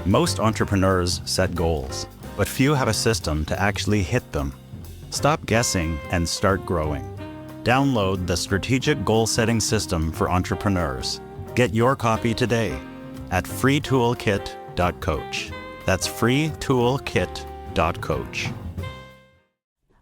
Most entrepreneurs set goals, but few have a system to actually hit them. Stop guessing and start growing. Download the Strategic Goal Setting System for Entrepreneurs. Get your copy today at freetoolkit.coach. That's freetoolkit.coach.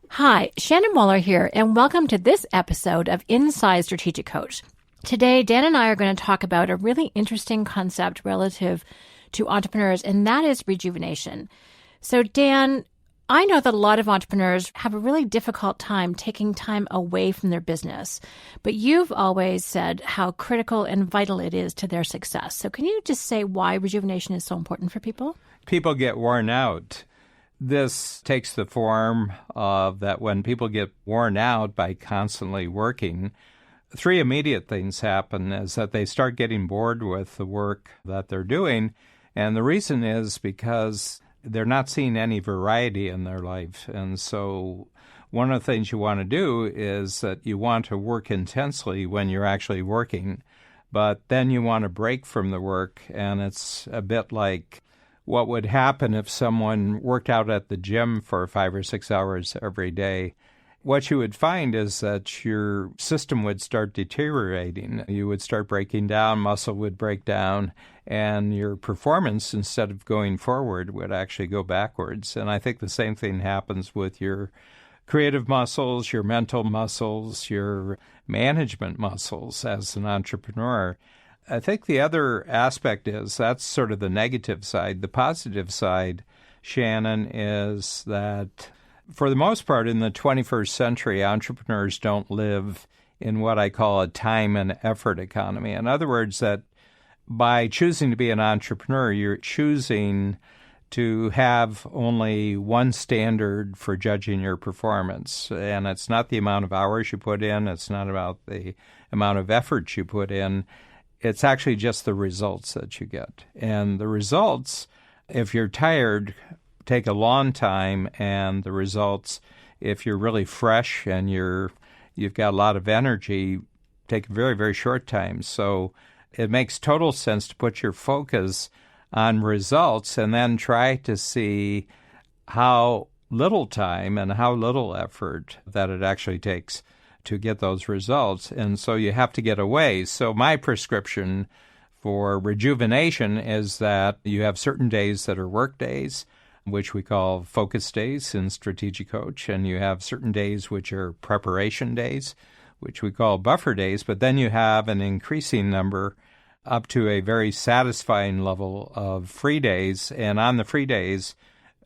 Hi, Shannon Waller here, and welcome to this episode of Inside Strategic Coach. Today, Dan and I are going to talk about a really interesting concept relative to entrepreneurs, and that is rejuvenation. So, Dan, I know that a lot of entrepreneurs have a really difficult time taking time away from their business, but you've always said how critical and vital it is to their success. So can you just say why rejuvenation is so important for people? People get worn out. This takes the form of that when people get worn out by constantly working, three immediate things happen is that they start getting bored with the work that they're doing. And the reason is because they're not seeing any variety in their life. And so one of the things you want to do is that you want to work intensely when you're actually working, but then you want to break from the work. And it's a bit like what would happen if someone worked out at the gym for 5 or 6 hours every day. What you would find is that your system would start deteriorating. You would start breaking down, muscle would break down, and your performance, instead of going forward, would actually go backwards. And I think the same thing happens with your creative muscles, your mental muscles, your management muscles as an entrepreneur. I think the other aspect is that's sort of the negative side. The positive side, Shannon, is that for the most part in the 21st century, entrepreneurs don't live in what I call a time and effort economy. In other words, that by choosing to be an entrepreneur, you're choosing to have only one standard for judging your performance. And it's not the amount of hours you put in. It's not about the amount of effort you put in. It's actually just the results that you get. And the results, if you're tired, take a long time, and the results, if you're really fresh and you've got a lot of energy, take a very, very short time. So it makes total sense to put your focus on results and then try to see how little time and how little effort that it actually takes to get those results. And so you have to get away. So my prescription for rejuvenation is that you have certain days that are work days, which we call focus days in Strategic Coach, and you have certain days which are preparation days, which we call buffer days, but then you have an increasing number up to a very satisfying level of free days. And on the free days,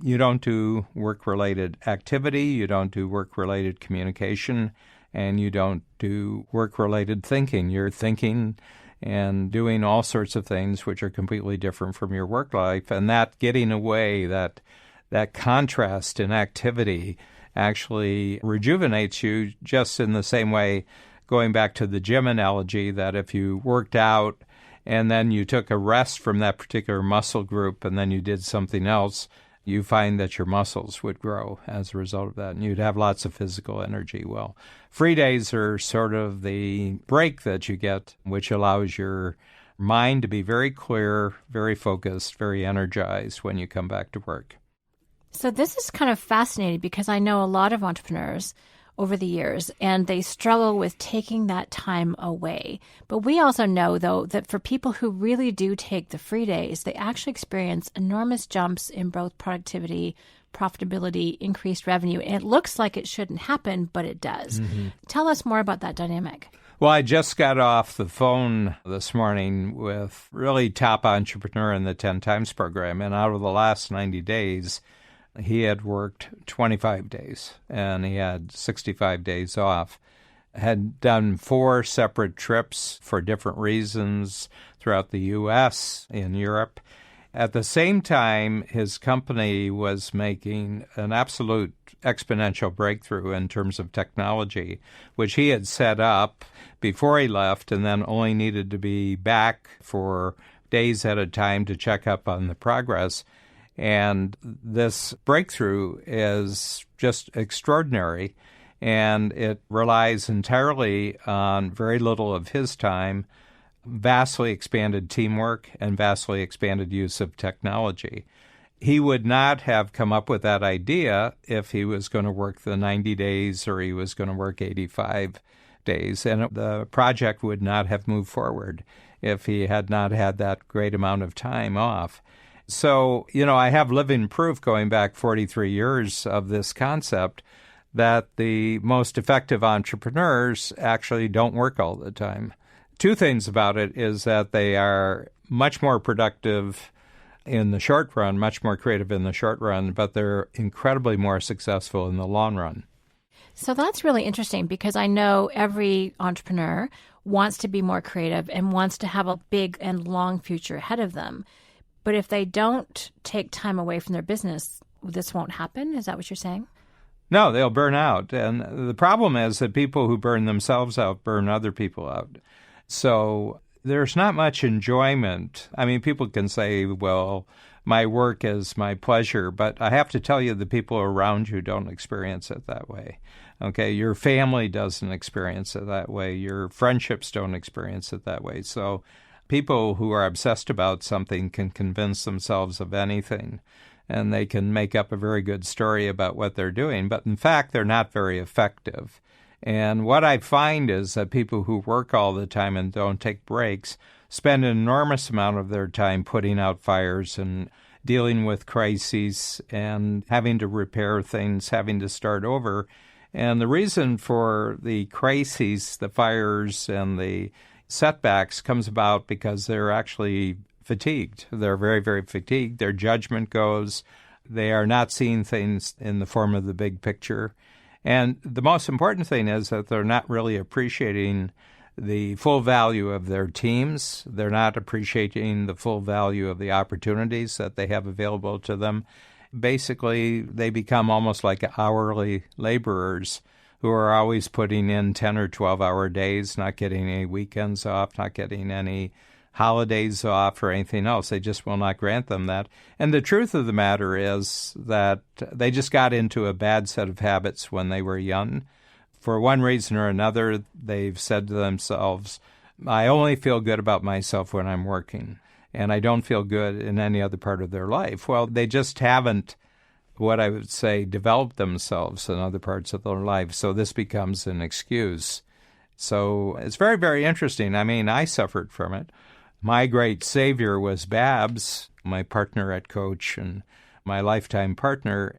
you don't do work-related activity, you don't do work-related communication, and you don't do work-related thinking. You're thinking and doing all sorts of things which are completely different from your work life. And that getting away, that contrast in activity actually rejuvenates you, just in the same way, going back to the gym analogy, that if you worked out and then you took a rest from that particular muscle group and then you did something else, you find that your muscles would grow as a result of that, and you'd have lots of physical energy. Well, free days are sort of the break that you get, which allows your mind to be very clear, very focused, very energized when you come back to work. So this is kind of fascinating because I know a lot of entrepreneurs over the years, and they struggle with taking that time away. But we also know, though, that for people who really do take the free days, they actually experience enormous jumps in both productivity, profitability, increased revenue. And it looks like it shouldn't happen, but it does. Mm-hmm. Tell us more about that dynamic. Well, I just got off the phone this morning with really top entrepreneur in the 10 Times program, and out of the last 90 days, he had worked 25 days, and he had 65 days off. Had done 4 separate trips for different reasons throughout the U.S., in Europe. At the same time, his company was making an absolute exponential breakthrough in terms of technology, which he had set up before he left and then only needed to be back for days at a time to check up on the progress. And this breakthrough is just extraordinary, and it relies entirely on very little of his time, vastly expanded teamwork and vastly expanded use of technology. He would not have come up with that idea if he was going to work the 90 days or he was going to work 85 days. And the project would not have moved forward if he had not had that great amount of time off. So, I have living proof going back 43 years of this concept that the most effective entrepreneurs actually don't work all the time. Two things about it is that they are much more productive in the short run, much more creative in the short run, but they're incredibly more successful in the long run. So that's really interesting because I know every entrepreneur wants to be more creative and wants to have a big and long future ahead of them. But if they don't take time away from their business, this won't happen? Is that what you're saying? No, they'll burn out. And the problem is that people who burn themselves out burn other people out. So there's not much enjoyment. I mean, people can say, well, my work is my pleasure, but I have to tell you, the people around you don't experience it that way. Okay, your family doesn't experience it that way. Your friendships don't experience it that way. So people who are obsessed about something can convince themselves of anything, and they can make up a very good story about what they're doing, but in fact, they're not very effective. And what I find is that people who work all the time and don't take breaks spend an enormous amount of their time putting out fires and dealing with crises and having to repair things, having to start over. And the reason for the crises, the fires, and the setbacks comes about because they're actually fatigued. They're very, very fatigued. Their judgment goes. They are not seeing things in the form of the big picture. And the most important thing is that they're not really appreciating the full value of their teams. They're not appreciating the full value of the opportunities that they have available to them. Basically, they become almost like hourly laborers who are always putting in 10 or 12-hour days, not getting any weekends off, not getting any holidays off or anything else. They just will not grant them that. And the truth of the matter is that they just got into a bad set of habits when they were young. For one reason or another, they've said to themselves, I only feel good about myself when I'm working, and I don't feel good in any other part of their life. Well, they just haven't, what I would say, developed themselves in other parts of their life, so this becomes an excuse. So it's very, very interesting. I mean, I suffered from it. My great savior was Babs, my partner at Coach and my lifetime partner.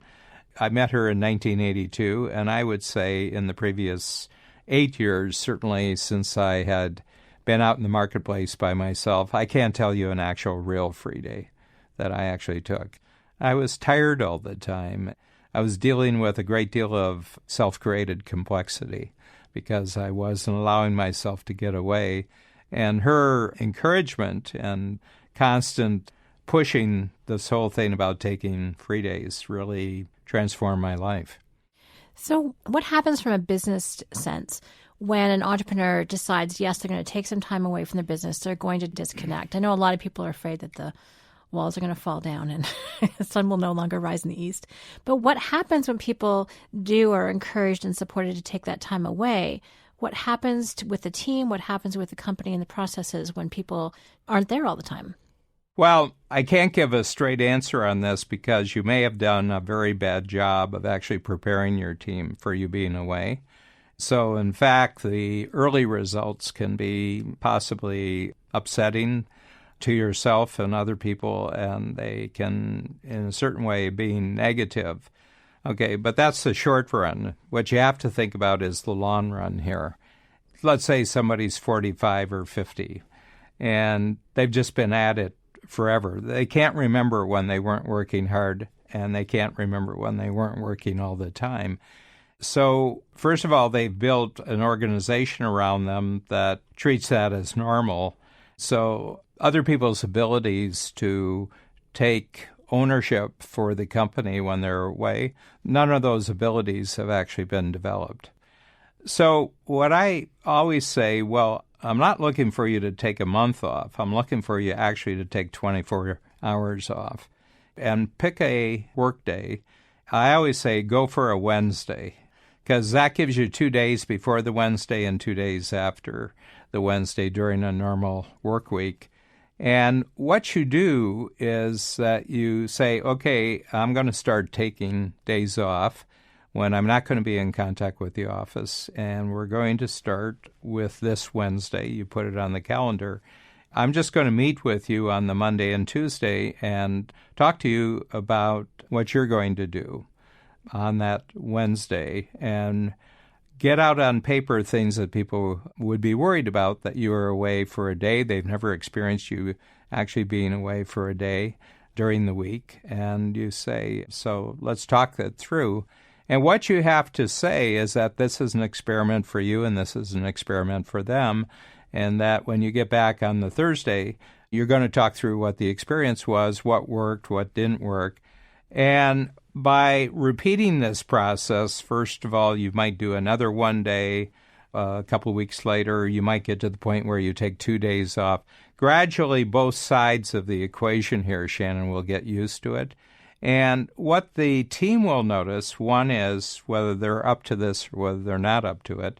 I met her in 1982, and I would say in the previous 8 years, certainly since I had been out in the marketplace by myself, I can't tell you an actual real free day that I actually took. I was tired all the time. I was dealing with a great deal of self-created complexity because I wasn't allowing myself to get away. And her encouragement and constant pushing this whole thing about taking free days really transformed my life. So what happens from a business sense when an entrepreneur decides, yes, they're going to take some time away from their business, they're going to disconnect? I know a lot of people are afraid that the walls are going to fall down and the sun will no longer rise in the east. But what happens when people do or are encouraged and supported to take that time away? What happens with the team? What happens with the company and the processes when people aren't there all the time? Well, I can't give a straight answer on this because you may have done a very bad job of actually preparing your team for you being away. So, in fact, the early results can be possibly upsetting to yourself and other people, and they can, in a certain way, be negative. Okay, but that's the short run. What you have to think about is the long run here. Let's say somebody's 45 or 50, and they've just been at it forever. They can't remember when they weren't working hard, and they can't remember when they weren't working all the time. So, first of all, they've built an organization around them that treats that as normal. So, other people's abilities to take ownership for the company when they're away, none of those abilities have actually been developed. So what I always say, well, I'm not looking for you to take a month off. I'm looking for you actually to take 24 hours off and pick a work day. I always say go for a Wednesday because that gives you 2 days before the Wednesday and 2 days after the Wednesday during a normal work week. And what you do is that you say, okay, I'm going to start taking days off when I'm not going to be in contact with the office, and we're going to start with this Wednesday. You put it on the calendar. I'm just going to meet with you on the Monday and Tuesday and talk to you about what you're going to do on that Wednesday and get out on paper things that people would be worried about, that you are away for a day. They've never experienced you actually being away for a day during the week. And you say, so let's talk that through. And what you have to say is that this is an experiment for you and this is an experiment for them, and that when you get back on the Thursday, you're going to talk through what the experience was, what worked, what didn't work. And by repeating this process, first of all, you might do another 1 day. A couple of weeks later, you might get to the point where you take 2 days off. Gradually, both sides of the equation here, Shannon, will get used to it. And what the team will notice, one is whether they're up to this or whether they're not up to it.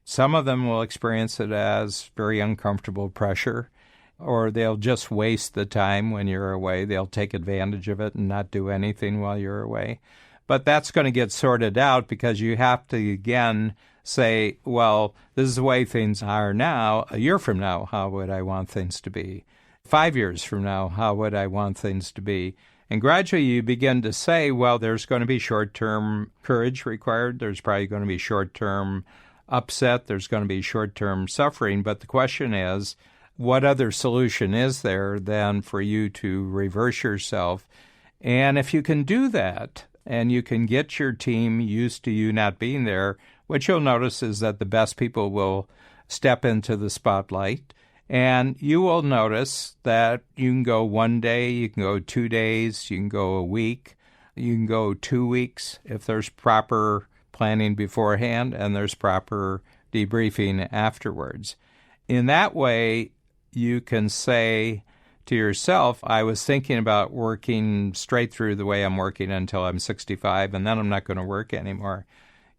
Some of them will experience it as very uncomfortable pressure, or they'll just waste the time when you're away. They'll take advantage of it and not do anything while you're away. But that's going to get sorted out because you have to, again, say, well, this is the way things are now. A year from now, how would I want things to be? 5 years from now, how would I want things to be? And gradually you begin to say, well, there's going to be short-term courage required. There's probably going to be short-term upset. There's going to be short-term suffering. But the question is, what other solution is there than for you to reverse yourself? And if you can do that, and you can get your team used to you not being there, what you'll notice is that the best people will step into the spotlight. And you will notice that you can go 1 day, you can go 2 days, you can go a week, you can go 2 weeks if there's proper planning beforehand and there's proper debriefing afterwards. In that way, you can say to yourself, I was thinking about working straight through the way I'm working until I'm 65, and then I'm not going to work anymore.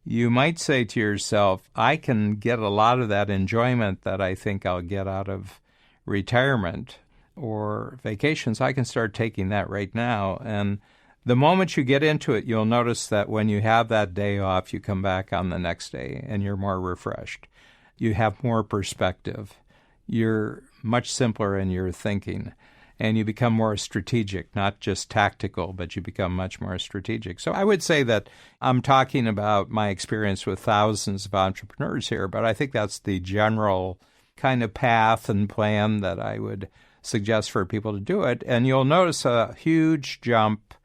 You might say to yourself, I can get a lot of that enjoyment that I think I'll get out of retirement or vacations. I can start taking that right now. And the moment you get into it, you'll notice that when you have that day off, you come back on the next day and you're more refreshed. You have more perspective. You're much simpler in your thinking. And you become more strategic, not just tactical, but you become much more strategic. So I would say that I'm talking about my experience with thousands of entrepreneurs here, but I think that's the general kind of path and plan that I would suggest for people to do it. And you'll notice a huge jump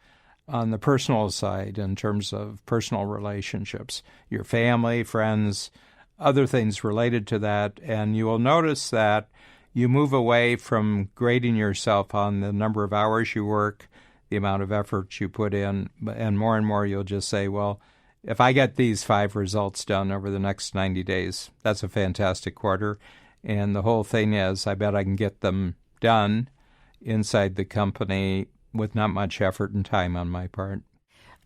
on the personal side in terms of personal relationships, your family, friends, other things related to that. And you will notice that you move away from grading yourself on the number of hours you work, the amount of effort you put in, and more you'll just say, well, if I get these 5 results done over the next 90 days, that's a fantastic quarter. And the whole thing is, I bet I can get them done inside the company with not much effort and time on my part.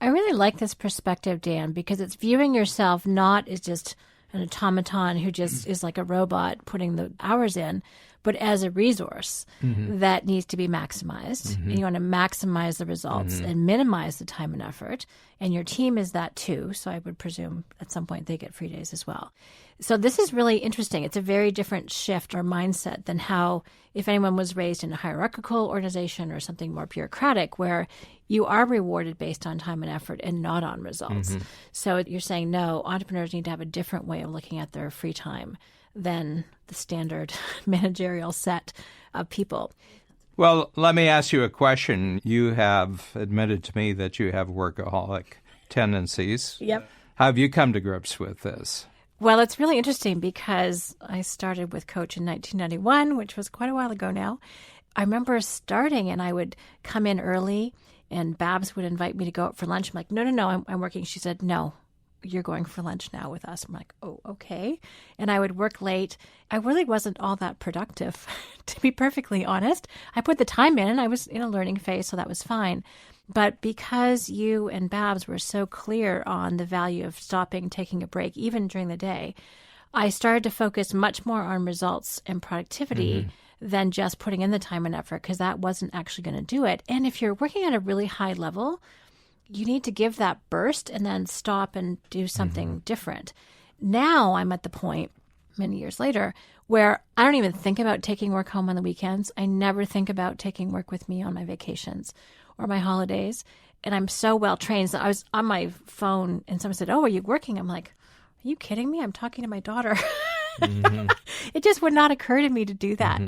I really like this perspective, Dan, because it's viewing yourself not as just an automaton who just is like a robot putting the hours in, but as a resource that needs to be maximized. And you want to maximize the results and minimize the time and effort. And your team is that too. So I would presume at some point they get free days as well. So this is really interesting. It's a very different shift or mindset than how if anyone was raised in a hierarchical organization or something more bureaucratic where you are rewarded based on time and effort and not on results. So you're saying, no, entrepreneurs need to have a different way of looking at their free time than the standard managerial set of people. Well, let me ask you a question. You have admitted to me that you have workaholic tendencies. Yep. How have you come to grips with this? Well, it's really interesting because I started with Coach in 1991, which was quite a while ago now. I remember starting and I would come in early and Babs would invite me to go out for lunch. I'm like, no, I'm working. She said, no, you're going for lunch now with us. I'm like, oh, okay. And I would work late. I really wasn't all that productive, to be perfectly honest. I put the time in and I was in a learning phase, so that was fine. But because you and Babs were so clear on the value of stopping, taking a break, even during the day, I started to focus much more on results and productivity than just putting in the time and effort, because that wasn't actually going to do it. And if you're working at a really high level, you need to give that burst and then stop and do something different. Now I'm at the point, many years later, where I don't even think about taking work home on the weekends. I never think about taking work with me on my vacations or my holidays. And I'm so well trained. So I was on my phone and someone said, "Oh, are you working?" I'm like, "Are you kidding me? I'm talking to my daughter." It just would not occur to me to do that.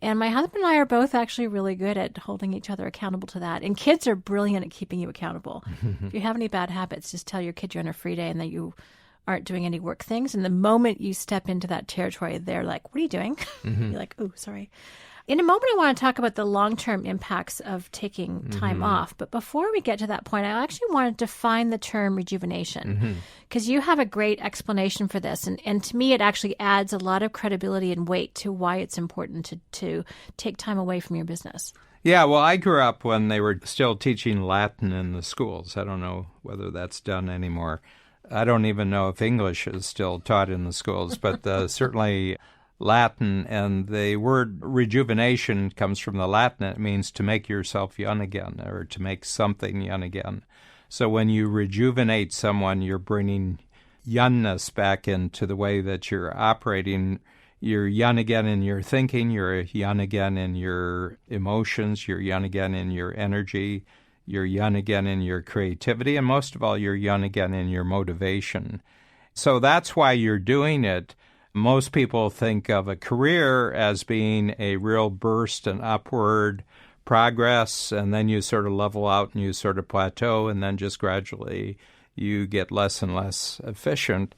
And my husband and I are both actually really good at holding each other accountable to that. And kids are brilliant at keeping you accountable. If you have any bad habits, just tell your kid you're on a free day and that you aren't doing any work things. And the moment you step into that territory, they're like, "What are you doing?" You're like, "Oh, sorry." In a moment, I want to talk about the long-term impacts of taking time off. But before we get to that point, I actually want to define the term rejuvenation, because you have a great explanation for this. And to me, it actually adds a lot of credibility and weight to why it's important to take time away from your business. Yeah, well, I grew up when they were still teaching Latin in the schools. I don't know whether that's done anymore. I don't even know if English is still taught in the schools, but certainly Latin. And the word rejuvenation comes from the Latin. It means to make yourself young again, or to make something young again. So when you rejuvenate someone, you're bringing youngness back into the way that you're operating. You're young again in your thinking, you're young again in your emotions, you're young again in your energy, you're young again in your creativity, and most of all, you're young again in your motivation. So that's why you're doing it. Most people think of a career as being a real burst and upward progress, and then you sort of level out and you sort of plateau, and then just gradually you get less and less efficient.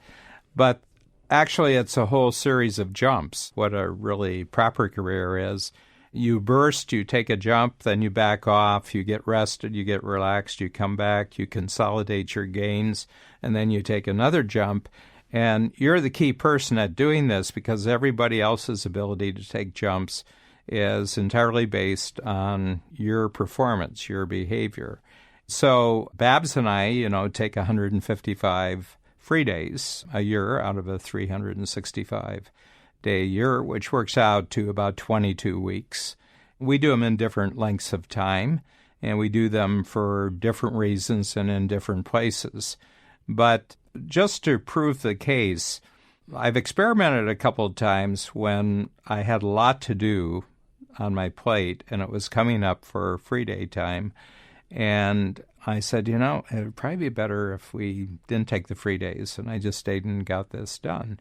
But actually, it's a whole series of jumps. What a really proper career is. You burst, you take a jump, then you back off, you get rested, you get relaxed, you come back, you consolidate your gains, and then you take another jump. And you're the key person at doing this, because everybody else's ability to take jumps is entirely based on your performance, your behavior. So Babs and I, take 155 free days a year out of a 365-day year, which works out to about 22 weeks. We do them in different lengths of time, and we do them for different reasons and in different places. But just to prove the case, I've experimented a couple of times when I had a lot to do on my plate and it was coming up for free day time. And I said, it would probably be better if we didn't take the free days, and I just stayed and got this done.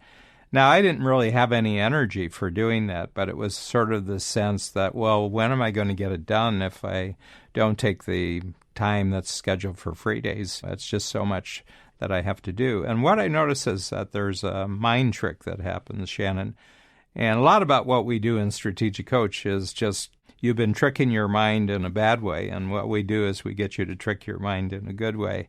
Now, I didn't really have any energy for doing that, but it was sort of the sense that, well, when am I going to get it done if I don't take the time that's scheduled for free days? That's just so much that I have to do. And what I notice is that there's a mind trick that happens, Shannon. And a lot about what we do in Strategic Coach is just you've been tricking your mind in a bad way. And what we do is we get you to trick your mind in a good way.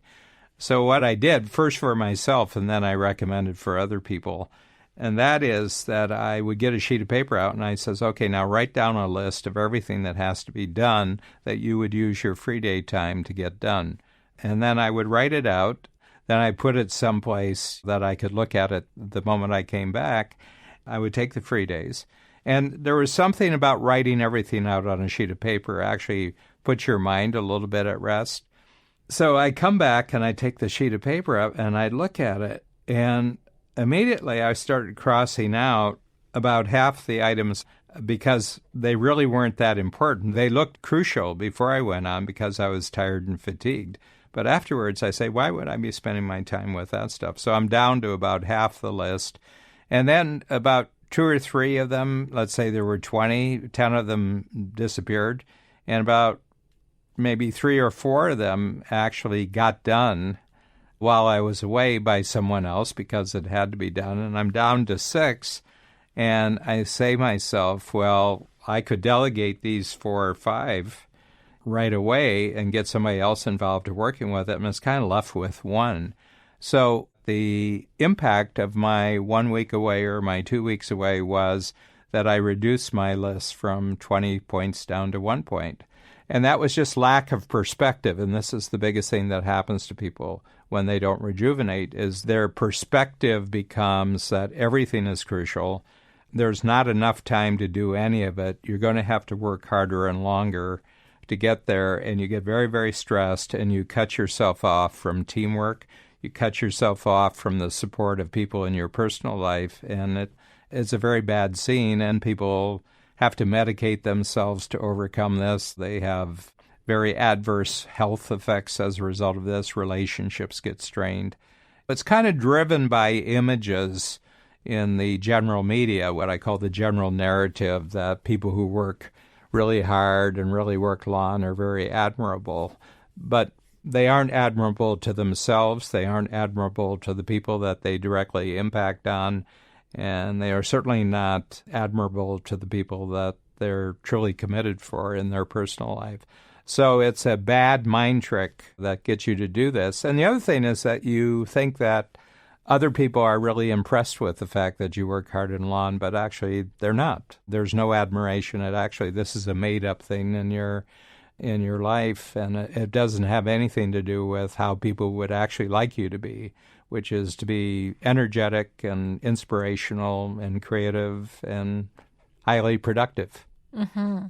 So what I did, first for myself, and then I recommended for other people, and that is that I would get a sheet of paper out and I says, okay, now write down a list of everything that has to be done that you would use your free day time to get done. And then I would write it out. Then I put it someplace that I could look at it the moment I came back. I would take the free days. And there was something about writing everything out on a sheet of paper actually puts your mind a little bit at rest. So I come back and I take the sheet of paper up and I look at it, and immediately I started crossing out about half the items because they really weren't that important. They looked crucial before I went on because I was tired and fatigued. But afterwards, I say, why would I be spending my time with that stuff? So I'm down to about half the list. And then about 2 or 3 of them, let's say there were 20, 10 of them disappeared. And about maybe 3 or 4 of them actually got done while I was away by someone else because it had to be done. And I'm down to 6. And I say to myself, well, I could delegate these 4 or 5 right away and get somebody else involved in working with it, and it's kind of left with 1. So the impact of my 1 week away or my 2 weeks away was that I reduced my list from 20 points down to 1 point. And that was just lack of perspective. And this is the biggest thing that happens to people when they don't rejuvenate, is their perspective becomes that everything is crucial. There's not enough time to do any of it. You're going to have to work harder and longer to get there, and you get very, very stressed, and you cut yourself off from teamwork. You cut yourself off from the support of people in your personal life, and it's a very bad scene, and people have to medicate themselves to overcome this. They have very adverse health effects as a result of this. Relationships get strained. It's kind of driven by images in the general media, what I call the general narrative, that people who work really hard and really work long are very admirable. But they aren't admirable to themselves. They aren't admirable to the people that they directly impact on. And they are certainly not admirable to the people that they're truly committed for in their personal life. So it's a bad mind trick that gets you to do this. And the other thing is that you think that other people are really impressed with the fact that you work hard and long, but actually they're not. There's no admiration. This is a made-up thing in your life, and it doesn't have anything to do with how people would actually like you to be, which is to be energetic and inspirational and creative and highly productive. Mm-hmm.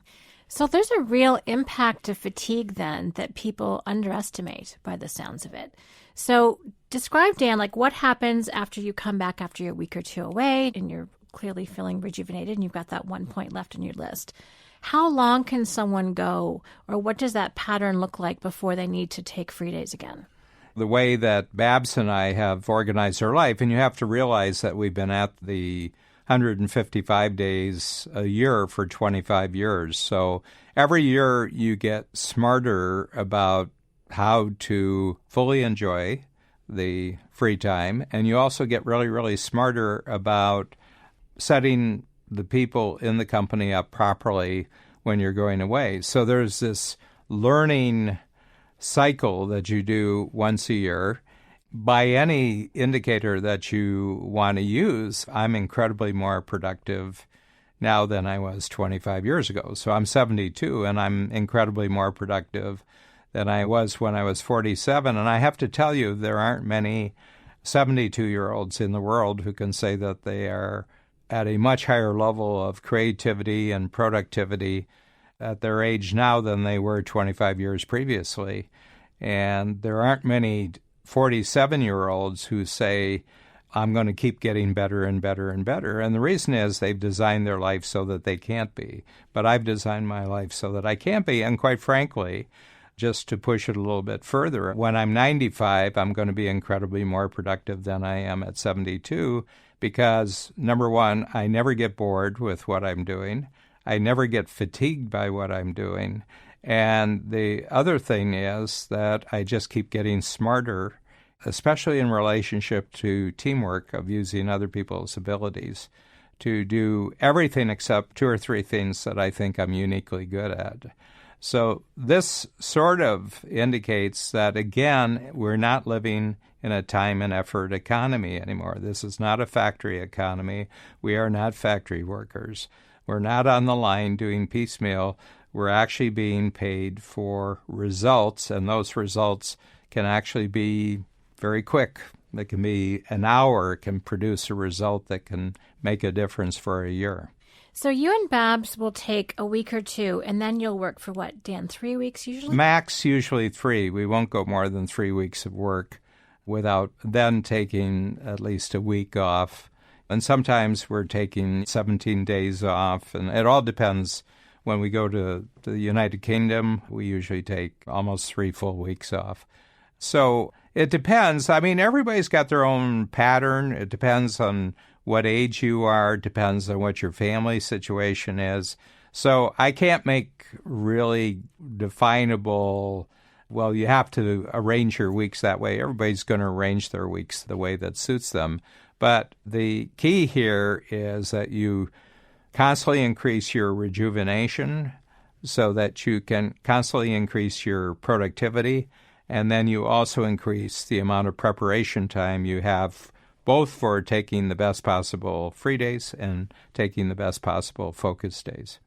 So there's a real impact of fatigue then that people underestimate by the sounds of it. So describe, Dan, what happens after you come back after a week or two away and you're clearly feeling rejuvenated and you've got that 1 point left on your list. How long can someone go, or what does that pattern look like before they need to take free days again? The way that Babs and I have organized our life, and you have to realize that we've been at the 155 days a year for 25 years. So every year you get smarter about how to fully enjoy the free time, and you also get really, really smarter about setting the people in the company up properly when you're going away. So there's this learning cycle that you do once a year. By any indicator that you want to use, I'm incredibly more productive now than I was 25 years ago. So I'm 72, and I'm incredibly more productive than I was when I was 47. And I have to tell you, there aren't many 72-year-olds in the world who can say that they are at a much higher level of creativity and productivity at their age now than they were 25 years previously. And there aren't many 47-year-olds who say, I'm going to keep getting better and better and better. And the reason is they've designed their life so that they can't be. But I've designed my life so that I can't be. And quite frankly, just to push it a little bit further, when I'm 95, I'm going to be incredibly more productive than I am at 72 because, number one, I never get bored with what I'm doing. I never get fatigued by what I'm doing. And the other thing is that I just keep getting smarter, especially in relationship to teamwork, of using other people's abilities to do everything except 2 or 3 things that I think I'm uniquely good at. So this sort of indicates that, again, we're not living in a time and effort economy anymore. This is not a factory economy. We are not factory workers. We're not on the line doing piecemeal. We're actually being paid for results, and those results can actually be very quick. It can be an hour, can produce a result that can make a difference for a year. So you and Babs will take a week or two, and then you'll work for what, Dan, 3 weeks usually? Max, usually 3. We won't go more than 3 weeks of work without then taking at least a week off. And sometimes we're taking 17 days off, and it all depends. When we go to the United Kingdom, we usually take almost 3 full weeks off. So it depends. I mean, everybody's got their own pattern. It depends on what age you are. It depends on what your family situation is. So I can't make really definable, well, you have to arrange your weeks that way. Everybody's going to arrange their weeks the way that suits them. But the key here is that you constantly increase your rejuvenation so that you can constantly increase your productivity, and then you also increase the amount of preparation time you have both for taking the best possible free days and taking the best possible focus days.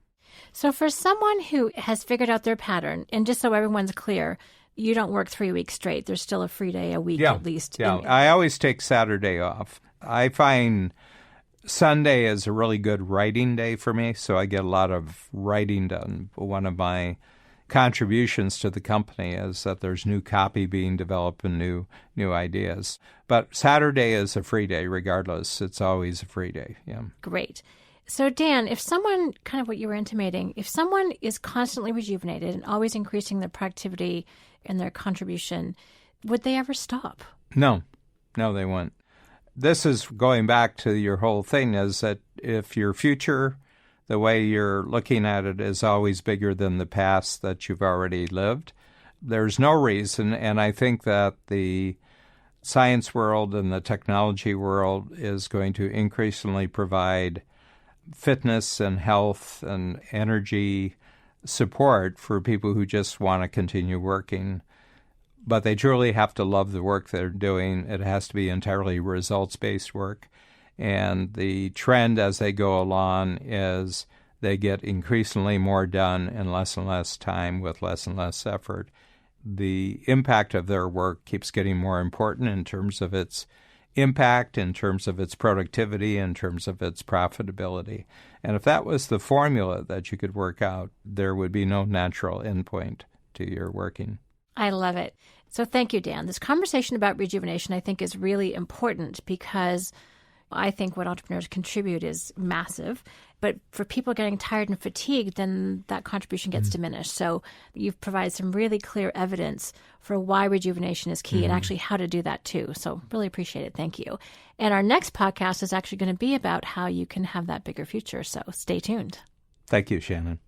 So for someone who has figured out their pattern, and just so everyone's clear, you don't work 3 weeks straight. There's still a free day a week at least. Yeah, I always take Saturday off. I find Sunday is a really good writing day for me, so I get a lot of writing done. One of my contributions to the company is that there's new copy being developed and new ideas. But Saturday is a free day regardless. It's always a free day. Yeah. Great. So Dan, if someone, kind of what you were intimating, if someone is constantly rejuvenated and always increasing their productivity and their contribution, would they ever stop? No, they won't. This is going back to your whole thing, is that if your future, the way you're looking at it, is always bigger than the past that you've already lived, there's no reason, and I think that the science world and the technology world is going to increasingly provide fitness and health and energy support for people who just want to continue working. But they truly have to love the work they're doing. It has to be entirely results-based work. And the trend as they go along is they get increasingly more done in less and less time with less and less effort. The impact of their work keeps getting more important in terms of its impact, in terms of its productivity, in terms of its profitability. And if that was the formula that you could work out, there would be no natural endpoint to your working. I love it. So thank you, Dan. This conversation about rejuvenation, I think, is really important because I think what entrepreneurs contribute is massive. But for people getting tired and fatigued, then that contribution gets diminished. So you've provided some really clear evidence for why rejuvenation is key and actually how to do that too. So really appreciate it. Thank you. And our next podcast is actually going to be about how you can have that bigger future. So stay tuned. Thank you, Shannon.